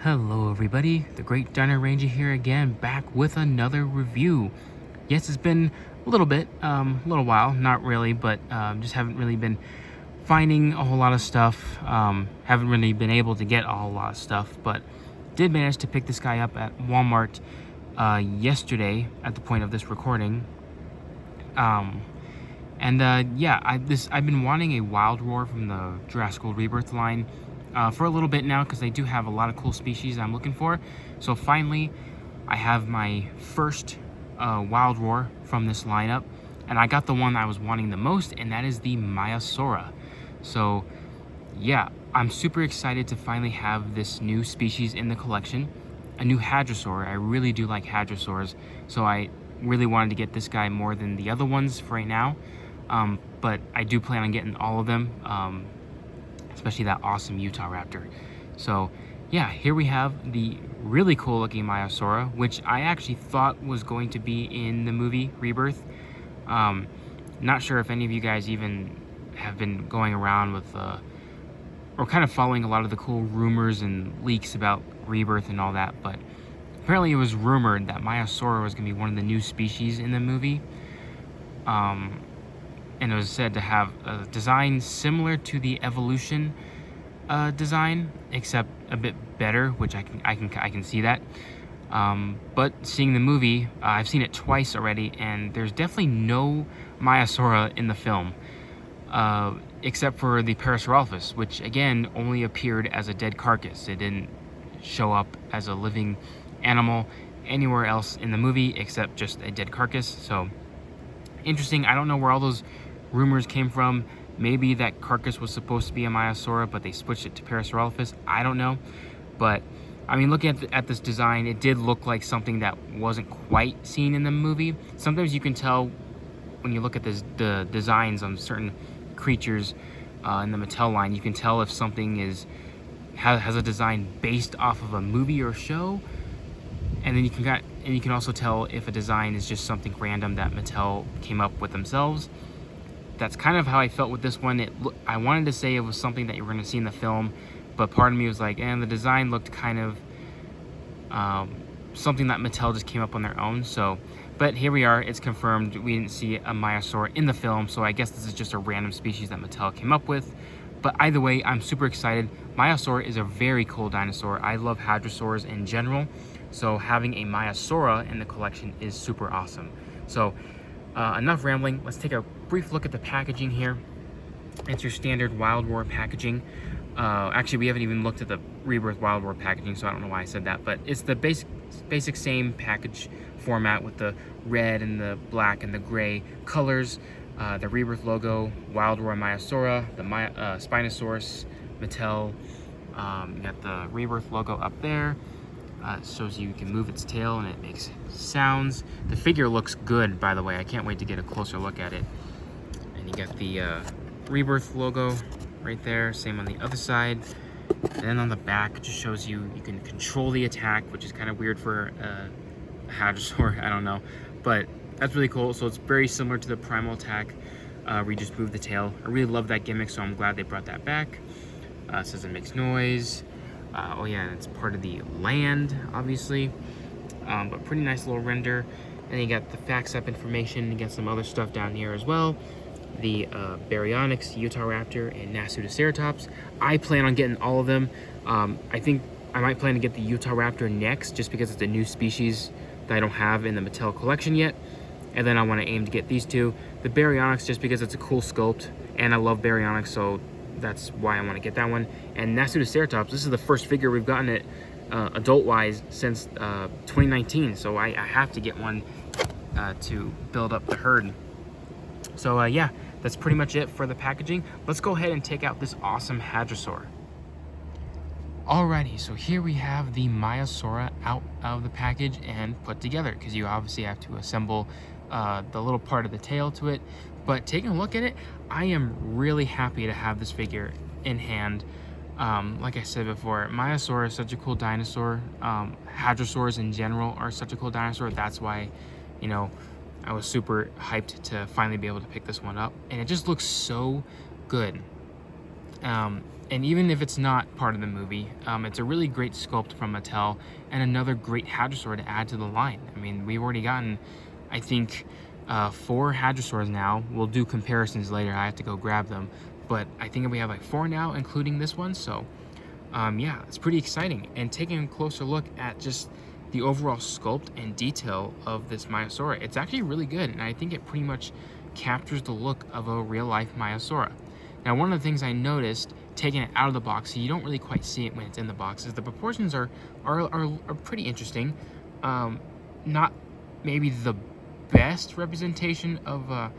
Hello everybody, the Great Dino Ranger here again, back with another review. Yes, it's been a little bit, a little while, not really, but just haven't really been finding a whole lot of stuff. Haven't really been able to get a whole lot of stuff, but did manage to pick this guy up at Walmart yesterday at the point of this recording. Yeah, I've been wanting a Wild Roar from the Jurassic Rebirth line for a little bit now, because they do have a lot of cool species I'm looking for. So finally, I have my first Wild Roar from this lineup, and I got the one I was wanting the most, and that is the Maiasaura. So yeah, I'm super excited to finally have this new species in the collection, a new Hadrosaur. I really do like Hadrosaurs, so I really wanted to get this guy more than the other ones for right now. But I do plan on getting all of them, especially that awesome Utah Raptor. So yeah, here we have the really cool looking Maiasaura, which I actually thought was going to be in the movie Rebirth. Not sure if any of you guys even have been going around with or kind of following a lot of the cool rumors and leaks about Rebirth and all that, but apparently it was rumored that Maiasaura was going to be one of the new species in the movie. And it was said to have a design similar to the Evolution design, except a bit better, which I can see that. But seeing the movie, I've seen it twice already, and there's definitely no Maiasaura in the film, except for the Parasaurolophus, which again only appeared as a dead carcass. It didn't show up as a living animal anywhere else in the movie except just a dead carcass. So interesting. I don't know where all those rumors came from. Maybe that carcass was supposed to be a Maiasaura, but they switched it to Parasaurolophus. I don't know. But I mean, looking at this design, it did look like something that wasn't quite seen in the movie. Sometimes you can tell when you look at the designs on certain creatures in the Mattel line, you can tell if something has a design based off of a movie or show, and then you can also tell if a design is just something random that Mattel came up with themselves. That's kind of how I felt with this one. I wanted to say it was something that you were going to see in the film, but part of me was like, the design looked kind of something that Mattel just came up on their own. So, but here we are. It's confirmed. We didn't see a Maiasaura in the film, so I guess this is just a random species that Mattel came up with. But either way, I'm super excited. Maiasaura is a very cool dinosaur. I love Hadrosaurs in general, so having a Maiasaura in the collection is super awesome. So enough rambling. Let's take a brief look at the packaging here. It's your standard Wild Roar packaging. Actually, we haven't even looked at the Rebirth Wild Roar packaging, so I don't know why I said that, but it's the basic same package format with the red and the black and the gray colors. The Rebirth logo, Wild Roar Maiasaura, the Spinosaurus, Mattel. You got the Rebirth logo up there. It shows you can move its tail and it makes sounds. The figure looks good, by the way. I can't wait to get a closer look at it. And you got the Rebirth logo right there. Same on the other side. And then on the back, it just shows you can control the attack, which is kind of weird for a Hadrosaur. I don't know, but that's really cool. So it's very similar to the Primal attack, where you just move the tail. I really love that gimmick, so I'm glad they brought that back. It says it makes noise. Oh yeah, it's part of the land, obviously. But pretty nice little render. And you got the FACSAP information. You got some other stuff down here as well. The Baryonyx, Utah Raptor, and Nasutoceratops. I plan on getting all of them. I think I might plan to get the Utah Raptor next, just because it's a new species that I don't have in the Mattel collection yet. And then I want to aim to get these two. The Baryonyx, just because it's a cool sculpt, and I love Baryonyx, so that's why I want to get that one. And Nasutoceratops, this is the first figure we've gotten it adult-wise since 2019, so I have to get one to build up the herd. So yeah, that's pretty much it for the packaging. Let's go ahead and take out this awesome Hadrosaur. Alrighty, so here we have the Maiasaura out of the package and put together, because you obviously have to assemble the little part of the tail to it. But taking a look at it, I am really happy to have this figure in hand. Like I said before, Maiasaura is such a cool dinosaur. Hadrosaurs in general are such a cool dinosaur. That's why, I was super hyped to finally be able to pick this one up. And it just looks so good. And even if it's not part of the movie, it's a really great sculpt from Mattel and another great Hadrosaur to add to the line. I mean, we've already gotten, I think, 4 Hadrosaurs now. We'll do comparisons later. I have to go grab them. But I think we have like 4 now, including this one. So, yeah, it's pretty exciting. And taking a closer look at just the overall sculpt and detail of this Maiasaura, it's actually really good. And I think it pretty much captures the look of a real-life Maiasaura. Now, one of the things I noticed taking it out of the box, so you don't really quite see it when it's in the box, is the proportions are pretty interesting. Not maybe the best representation of a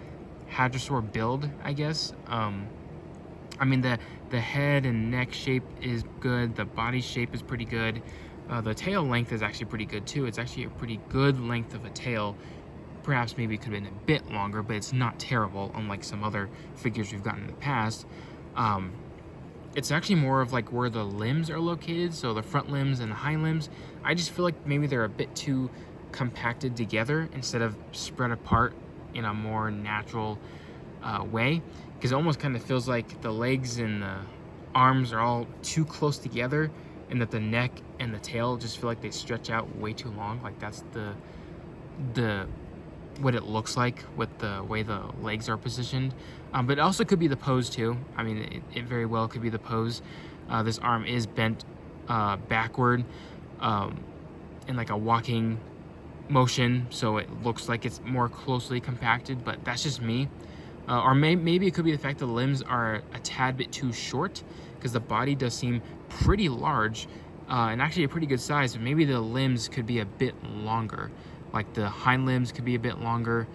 Hadrosaur build, I guess. I mean, the head and neck shape is good. The body shape is pretty good. The tail length is actually pretty good too. It's actually a pretty good length of a tail. Perhaps maybe it could have been a bit longer, but it's not terrible, unlike some other figures we've gotten in the past. It's actually more of like where the limbs are located, so the front limbs and the hind limbs. I just feel like maybe they're a bit too compacted together instead of spread apart in a more natural way, because it almost kind of feels like the legs and the arms are all too close together, and that the neck and the tail just feel like they stretch out way too long. Like that's the what it looks like with the way the legs are positioned. But it also could be the pose too. I mean, it very well could be the pose. This arm is bent backward in like a walking motion, so it looks like it's more closely compacted, but that's just me. Or maybe it could be the fact the limbs are a tad bit too short, because the body does seem pretty large and actually a pretty good size, but maybe the limbs could be a bit longer. Like the hind limbs could be a bit longer,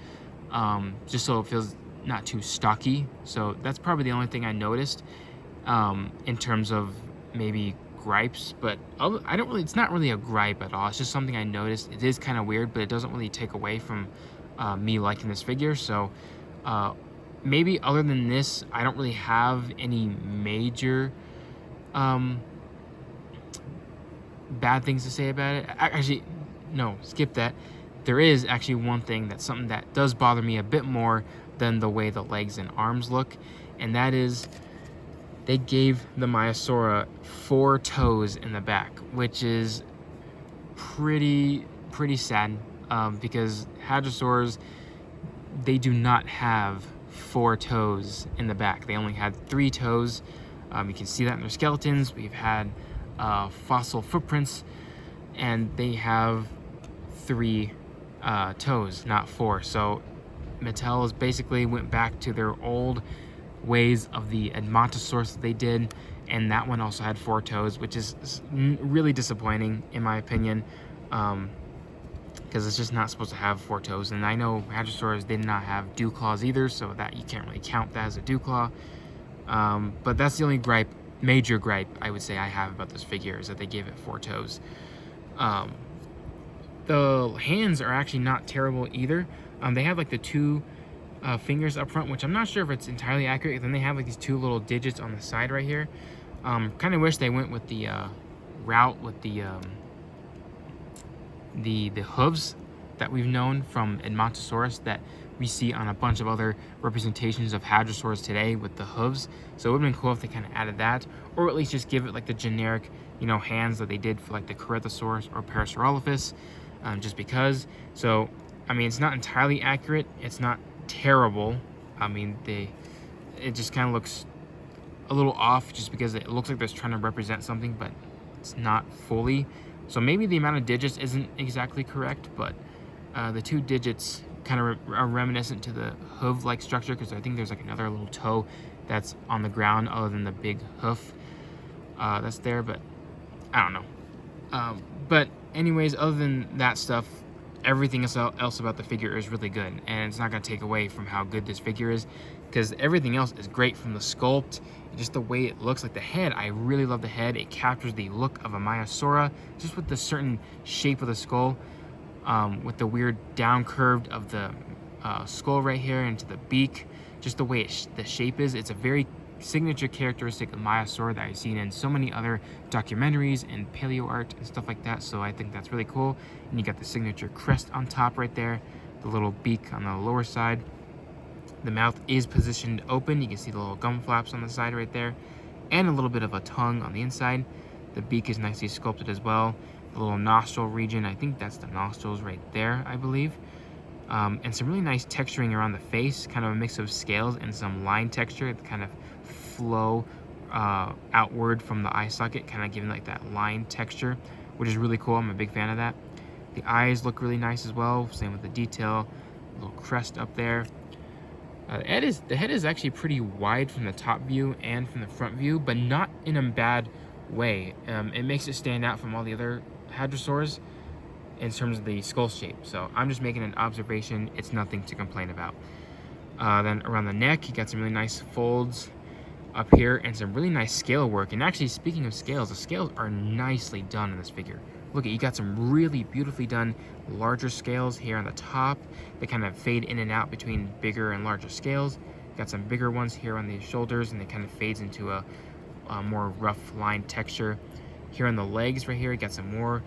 just so it feels not too stocky. So that's probably the only thing I noticed in terms of maybe gripes, but I don't really, it's not really a gripe at all. It's just something I noticed. It is kind of weird, but it doesn't really take away from me liking this figure. So maybe other than this, I don't really have any major bad things to say about it. Actually, no, skip that. There is actually one thing that's something that does bother me a bit more than the way the legs and arms look, and that is they gave the Maiasaura 4 toes in the back, which is pretty sad, because Hadrosaurs, they do not have 4 toes in the back. They only had 3 toes. You can see that in their skeletons. We've had fossil footprints, and they have 3 toes, not 4. So Mattel has basically went back to their old ways of the Edmontosaurus that they did, and that one also had 4 toes, which is really disappointing in my opinion, because it's just not supposed to have 4 toes. And I know Hadrosaurs did not have dew claws either, so that you can't really count that as a dew claw. But that's the only major gripe I would say I have about this figure, is that they gave it 4 toes. The hands are actually not terrible either. They have like the 2 fingers up front, which I'm not sure if it's entirely accurate. Then they have like these 2 little digits on the side right here. Kind of wish they went with the route with the hooves that we've known from Edmontosaurus that we see on a bunch of other representations of Hadrosaurs today with the hooves. So it would have been cool if they kind of added that, or at least just give it like the generic, hands that they did for like the Corythosaurus or Parasaurolophus, just because. So, I mean, it's not entirely accurate. It's not terrible. I mean, it just kind of looks a little off, just because it looks like they're trying to represent something, but it's not fully. So maybe the amount of digits isn't exactly correct, but the 2 digits kind of are reminiscent to the hoof-like structure, because I think there's like another little toe that's on the ground other than the big hoof that's there, but I don't know. But anyways, other than that stuff, everything else about the figure is really good, and it's not going to take away from how good this figure is, because everything else is great, from the sculpt, just the way it looks. Like the head, I really love the head. It captures the look of a Maiasaura, just with the certain shape of the skull, with the weird down curved of the skull right here into the beak, just the way the shape is. It's a very signature characteristic of Maiasaura that I've seen in so many other documentaries and paleo art and stuff like that, so I think that's really cool. And you got the signature crest on top right there, the little beak on the lower side. The mouth is positioned open. You can see the little gum flaps on the side right there, and a little bit of a tongue on the inside. The beak is nicely sculpted as well. The little nostril region, I think that's the nostrils right there, I believe. And some really nice texturing around the face, kind of a mix of scales and some line texture that kind of flow outward from the eye socket, kind of giving like that line texture, which is really cool. I'm a big fan of that. The eyes look really nice as well, same with the detail, little crest up there. The head is actually pretty wide from the top view and from the front view, but not in a bad way. It makes it stand out from all the other hadrosaurs in terms of the skull shape. So I'm just making an observation. It's nothing to complain about. Then around the neck, you got some really nice folds up here and some really nice scale work. And actually, speaking of scales, the scales are nicely done in this figure. Look, you got some really beautifully done larger scales here on the top. They kind of fade in and out between bigger and larger scales. Got some bigger ones here on the shoulders, and it kind of fades into a more rough line texture. Here on the legs right here, you got some more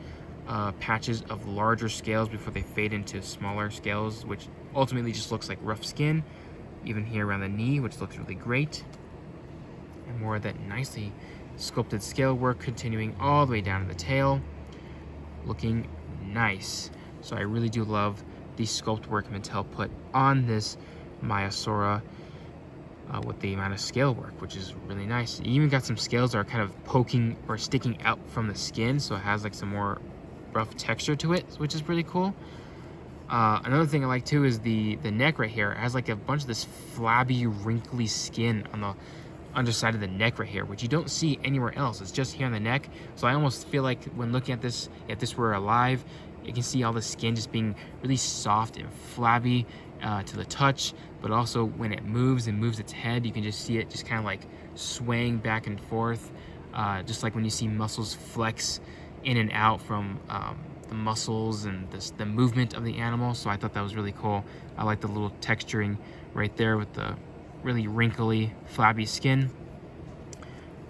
patches of larger scales before they fade into smaller scales, which ultimately just looks like rough skin. Even here around the knee, which looks really great. And more of that nicely sculpted scale work continuing all the way down to the tail. Looking nice. So I really do love the sculpt work Mattel put on this Maiasaura with the amount of scale work, which is really nice. You even got some scales that are kind of poking or sticking out from the skin, so it has like some more rough texture to it, which is pretty cool. Another thing I like too is the neck right here. It has like a bunch of this flabby, wrinkly skin on the underside of the neck right here, which you don't see anywhere else. It's just here on the neck. So I almost feel like when looking at this, if this were alive, you can see all the skin just being really soft and flabby to the touch, but also when it moves and moves its head, you can just see it just kind of like swaying back and forth, just like when you see muscles flex in and out from the muscles and the movement of the animal. So I thought that was really cool. I like the little texturing right there with the really wrinkly, flabby skin.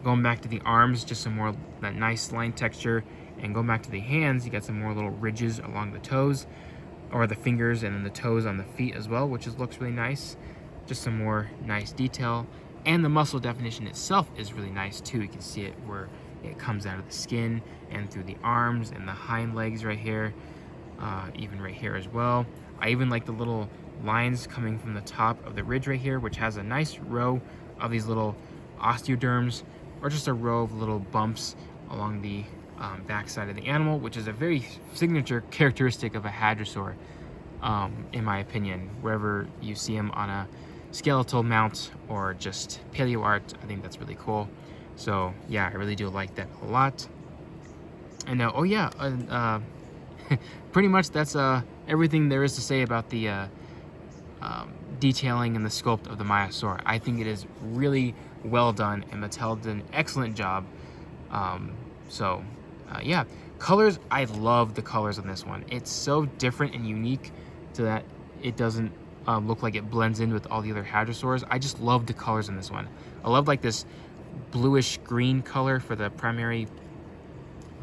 Going back to the arms, just some more that nice line texture. And going back to the hands, you got some more little ridges along the toes, or the fingers, and then the toes on the feet as well, which looks really nice. Just some more nice detail. And the muscle definition itself is really nice too. You can see it where it comes out of the skin and through the arms and the hind legs right here, even right here as well. I even like the little lines coming from the top of the ridge right here, which has a nice row of these little osteoderms, or just a row of little bumps along the back side of the animal, which is a very signature characteristic of a hadrosaur, in my opinion. Wherever you see them on a skeletal mount or just paleo art, I think that's really cool. So yeah, I really do like that a lot. And oh yeah, pretty much that's everything there is to say about the detailing and the sculpt of the Maiasaura. I think it is really well done, and Mattel did an excellent job. Yeah, colors, I love the colors on this one. It's so different and unique to that it doesn't look like it blends in with all the other hadrosaurs. I just love the colors in this one. I love like this bluish green color for the primary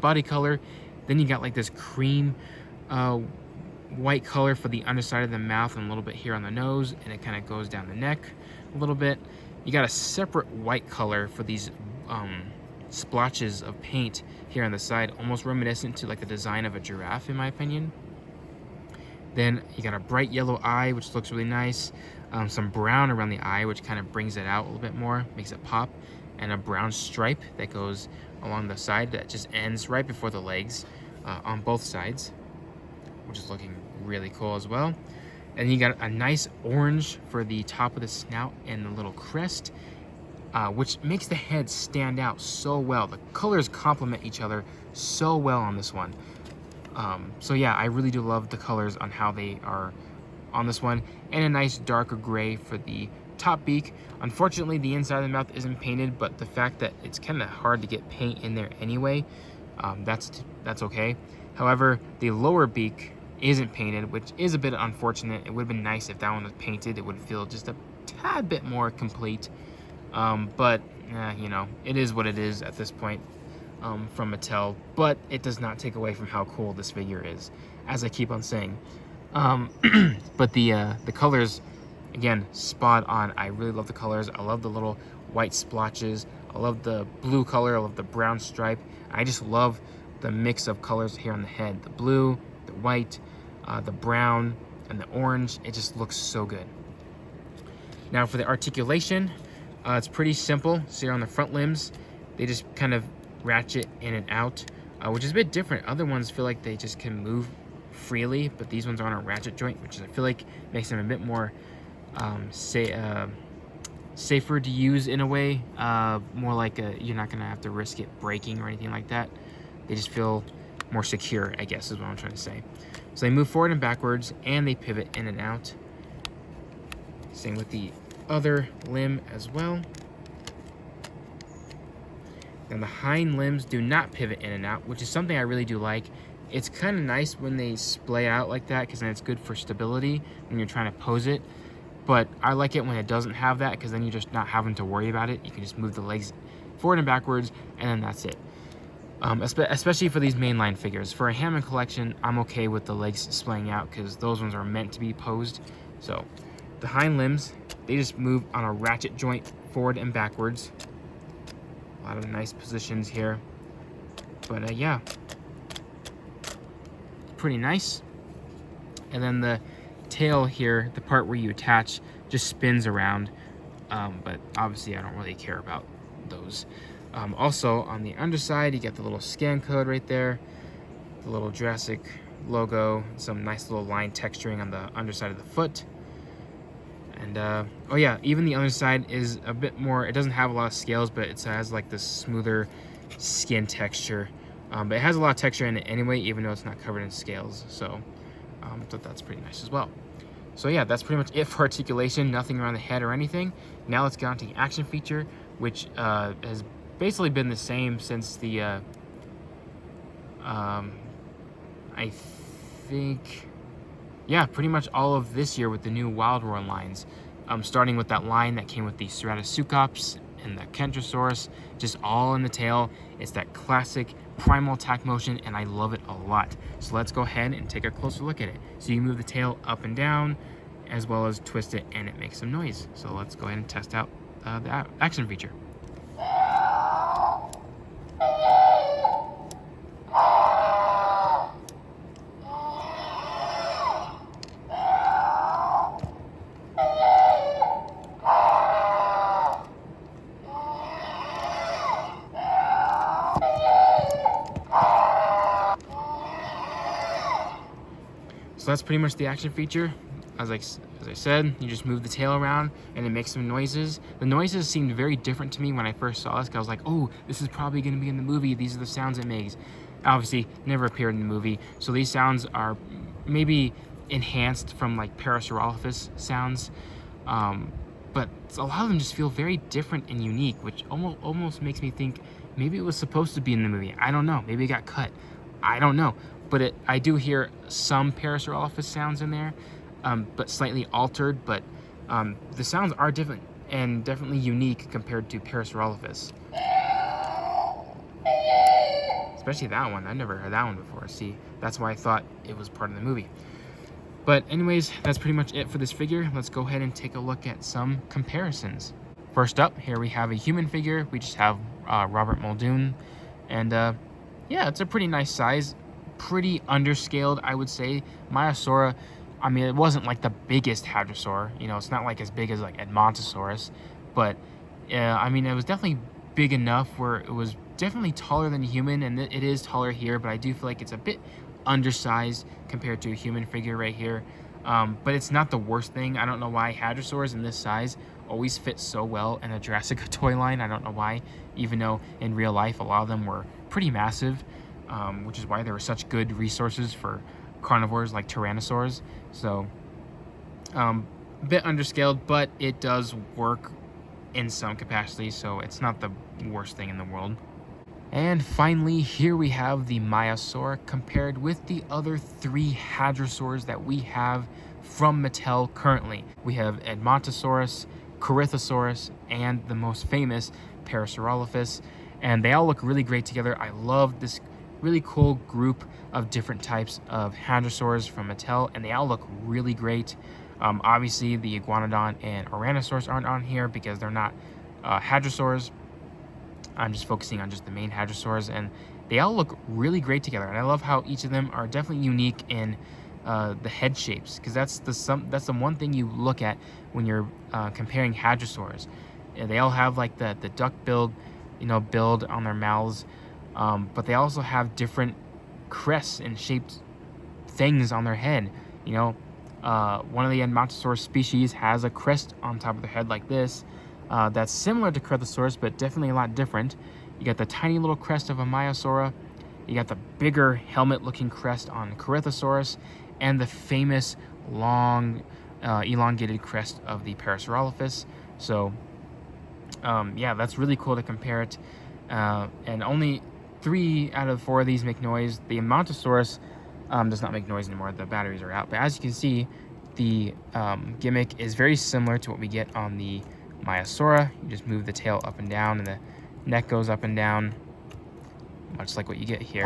body color. Then you got like this cream white color for the underside of the mouth and a little bit here on the nose, and it kind of goes down the neck a little bit. You got a separate white color for these splotches of paint here on the side, almost reminiscent to like the design of a giraffe in my opinion. Then you got a bright yellow eye, which looks really nice. Some brown around the eye, which kind of brings it out a little bit more, makes it pop. And a brown stripe that goes along the side that just ends right before the legs on both sides, which is looking really cool as well. And you got a nice orange for the top of the snout and the little crest, which makes the head stand out so well. The colors complement each other so well on this one. So yeah, I really do love the colors on how they are on this one. And a nice darker gray for the top beak. Unfortunately, the inside of the mouth isn't painted, but the fact that it's kind of hard to get paint in there anyway, that's okay. However, the lower beak isn't painted, which is a bit unfortunate. It would have been nice if that one was painted. It would feel just a tad bit more complete. But you know, it is what it is at this point from Mattel. But it does not take away from how cool this figure is, as I keep on saying. But the colors, again, spot on. I really love the colors. I love the little white splotches I love the blue color, I love the brown stripe. I just love the mix of colors here on the head. The blue, the white, the brown, and the orange. It just looks so good. Now for the articulation, it's pretty simple. So here on the front limbs, they just kind of ratchet in and out, which is a bit different. Other ones feel like they just can move freely, but these ones are on a ratchet joint, which I feel like makes them a bit more safer to use in a way. More like you're not gonna have to risk it breaking or anything like that. They just feel more secure, I guess is what I'm trying to say. So they move forward and backwards, and they pivot in and out. Same with the other limb as well. And the hind limbs do not pivot in and out, which is something I really do like. It's kind of nice when they splay out like that, because then it's good for stability when you're trying to pose it. But I like it when it doesn't have that, because then you're just not having to worry about it. You can just move the legs forward and backwards, and then that's it. Especially for these mainline figures. For a Hammond collection, I'm okay with the legs splaying out, because those ones are meant to be posed. So the hind limbs, they just move on a ratchet joint forward and backwards. A lot of nice positions here. But yeah, pretty nice. And then the tail here, the part where you attach, just spins around. But obviously I don't really care about those. Also on the underside, you get the little scan code right there, the little Jurassic logo, some nice little line texturing on the underside of the foot. And oh yeah, even the underside is a bit more, it doesn't have a lot of scales, but it has like this smoother skin texture. But it has a lot of texture in it anyway, even though it's not covered in scales. So I thought that's pretty nice as well. So yeah, that's pretty much it for articulation, nothing around the head or anything. Now let's get on to the action feature, which has basically been the same since the, I think, yeah, pretty much all of this year with the new Wild Roar lines. Starting with that line that came with the Ceratosuchops and the Kentrosaurus, just all in the tail. It's that classic primal attack motion, and I love it a lot. So let's go ahead and take a closer look at it. So you move the tail up and down, as well as twist it, and it makes some noise. So let's go ahead and test out the action feature. So that's pretty much the action feature. As I said, you just move the tail around and it makes some noises. The noises seemed very different to me when I first saw this, because I was like, oh, this is probably going to be in the movie. These are the sounds it makes. Obviously, never appeared in the movie. So these sounds are maybe enhanced from like Parasaurolophus sounds. But a lot of them just feel very different and unique, which almost makes me think maybe it was supposed to be in the movie. I don't know. Maybe it got cut. I don't know. But I do hear some Parasaurolophus sounds in there, but slightly altered. But the sounds are different and definitely unique compared to Parasaurolophus. Especially that one. I never heard that one before. See, that's why I thought it was part of the movie. But anyways, that's pretty much it for this figure. Let's go ahead and take a look at some comparisons. First up, here we have a human figure. We just have Robert Muldoon. And yeah, it's a pretty nice size. Pretty underscaled, I would say. Maiasaura, I mean, it wasn't like the biggest hadrosaur. You know, it's not like as big as like Edmontosaurus. But, I mean, it was definitely big enough where it was definitely taller than a human. And it is taller here, but I do feel like it's a bit undersized compared to a human figure right here. But it's not the worst thing. I don't know why hadrosaurs in this size always fit so well in a Jurassic toy line. I don't know why, even though in real life a lot of them were pretty massive. Which is why there were such good resources for carnivores like tyrannosaurs. So, a bit underscaled, but it does work in some capacity, so it's not the worst thing in the world. And finally, here we have the Maiasaura compared with the other three hadrosaurs that we have from Mattel currently. We have Edmontosaurus, Corythosaurus, and the most famous Parasaurolophus, and they all look really great together. I love this really cool group of different types of hadrosaurs from Mattel, and they all look really great. Obviously, the Iguanodon and Ouranosaurus aren't on here because they're not hadrosaurs, I'm just focusing on just the main Hadrosaurs, and they all look really great together. And I love how each of them are definitely unique in the head shapes, because that's the one thing you look at when you're comparing Hadrosaurs. They all have like the duck build, build on their mouths, but they also have different crests and shaped things on their head. One of the Maiasaura species has a crest on top of their head like this. That's similar to Corythosaurus, but definitely a lot different. You got the tiny little crest of a Maiasaura. You got the bigger helmet-looking crest on Corythosaurus, and the famous long, elongated crest of the Parasaurolophus. So, yeah, that's really cool to compare it. And only 3 out of 4 of these make noise. The Maiasaurus does not make noise anymore. The batteries are out. But as you can see, the gimmick is very similar to what we get on the Maiasaura. You just move the tail up and down, and the neck goes up and down, much like what you get here.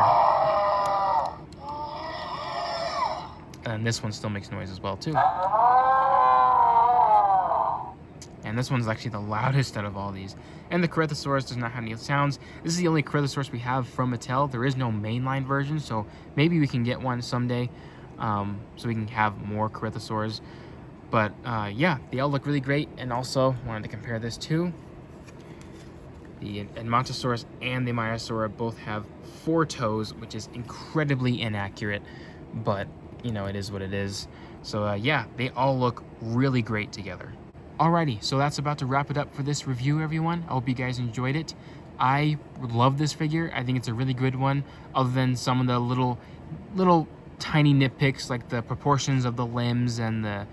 And this one still makes noise as well too. And this one's actually the loudest out of all these. And the Corythosaurus does not have any sounds. This is the only Corythosaurus we have from Mattel. There is no mainline version, so maybe we can get one someday, so we can have more Corythosaurs. But yeah, they all look really great. And also wanted to compare this to the Edmontosaurus and the Maiasaura. Both have 4 toes, which is incredibly inaccurate, but it is what it is. So yeah, they all look really great together. Alrighty, so that's about to wrap it up for this review, everyone. I hope you guys enjoyed it. I love this figure. I think it's a really good one, other than some of the little tiny nitpicks, like the proportions of the limbs and the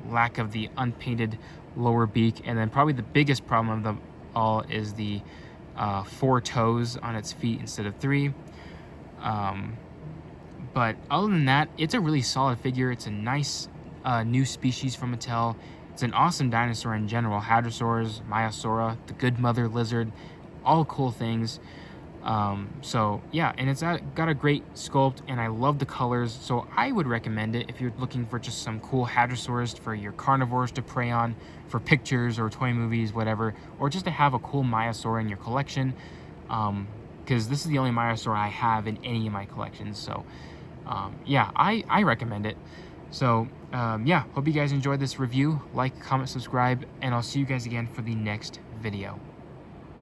lack of the unpainted lower beak. And then probably the biggest problem of them all is the 4 toes on its feet instead of 3. But other than that, it's a really solid figure. It's a nice new species from Mattel. It's an awesome dinosaur in general. Hadrosaurs, Maiasaura, the good mother lizard, all cool things. So yeah, and it's got a great sculpt, and I love the colors. So I would recommend it if you're looking for just some cool Hadrosaurs for your carnivores to prey on, for pictures or toy movies, whatever, or just to have a cool Maiasaura in your collection. Because this is the only Maiasaura I have in any of my collections. So yeah, I recommend it. So yeah, hope you guys enjoyed this review. Like, comment, subscribe, and I'll see you guys again for the next video.